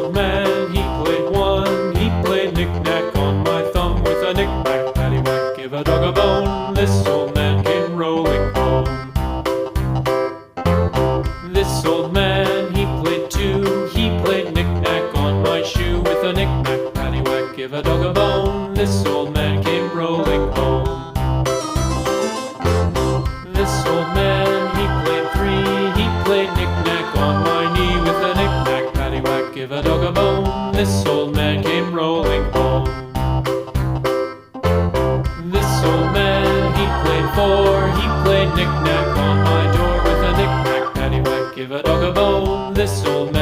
old man, he played one. He played knick-knack on my thumb with a knick-knack, paddywhack, give a dog a bone. This old man came rolling home. This old man, he played two. He played knick-knack on my shoe with a knick-knack, paddywhack, give a dog a bone. This old man came rolling home. This old man, he played three. He played knick-knack on my knee with a knick-knack, paddywhack, give a dog a bone. This old man came rolling home. This old man, he played four. He played knick-knack on my door with a knick-knack, paddywhack, give a dog a bone. This old man